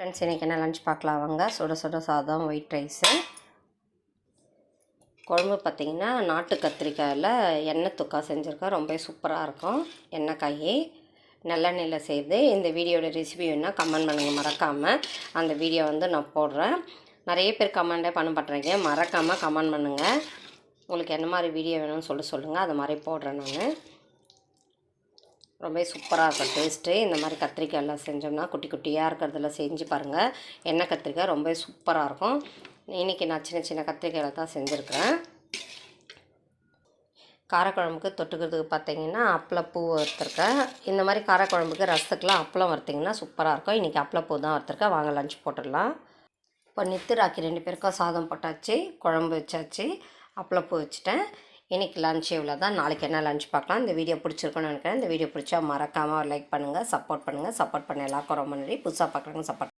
Friends, இன்றைக்கி என்ன lunch பார்க்கலாம் வாங்க. சுட சுட சாதம், ஒயிட் ரைஸு. குழம்பு பார்த்திங்கன்னா நாட்டு கத்திரிக்காயில் எண்ணெய் தொக்கா செஞ்சுருக்கேன். ரொம்ப சூப்பராக இருக்கும். எண்ணெய்க்காய் நல்லெண்ணெயில் செய்து. இந்த வீடியோட ரெசிபி வேணால் கமெண்ட் பண்ணுங்கள் மறக்காமல். அந்த வீடியோ நான் போடுறேன். நிறைய பேர் கமெண்டே பண்ண மாட்டேறீங்க. மறக்காமல் கமெண்ட் பண்ணுங்கள். உங்களுக்கு என்ன மாதிரி வீடியோ வேணும்னு சொல்லுங்கள். அது மாதிரி போடுறேன் நான். ரொம்ப சூப்பராக இருக்கும் டேஸ்ட்டு. இந்த மாதிரி கத்திரிக்காயெல்லாம் செஞ்சோம்னா குட்டி குட்டியாக இருக்கிறதுல செஞ்சு பாருங்கள். எண்ணெய் கத்திரிக்காய் ரொம்ப சூப்பராக இருக்கும். இன்றைக்கி நான் சின்ன சின்ன கத்திரிக்காயில் தான் செஞ்சுருக்கிறேன். காரக்குழம்புக்கு தொட்டுக்கிறதுக்கு பார்த்திங்கன்னா அப்பளப்பூ வறுத்துருக்கேன். இந்த மாதிரி காரக்குழம்புக்கு ரசத்துக்கெலாம் அப்பளம் வறுத்திங்கன்னா சூப்பராக இருக்கும். இன்றைக்கி அப்பளப்பூ தான் வறுத்துருக்கேன். வாங்க லஞ்ச் போட்டுடலாம். இப்போ நித்திராக்கி 2 பேருக்கும் சாதம் போட்டாச்சு, குழம்பு வச்சாச்சு, அப்பளப்பூ வச்சுட்டேன். இன்றைக்கி லஞ்ச் இவ்வளோ தான். நாளைக்கு என்ன லஞ்ச் பார்க்கலாம். இந்த வீடியோ பிடிச்சிருக்குன்னு நினைக்கிறேன். இந்த வீடியோ பிடிச்சா மறக்காமல் லைக் பண்ணுங்கள், சப்போர்ட் பண்ணுங்கள். சப்போர்ட் பண்ண எல்லாருக்கும் ரொம்ப நன்றி. புதுசாக பார்க்குறவங்க சப்போர்ட்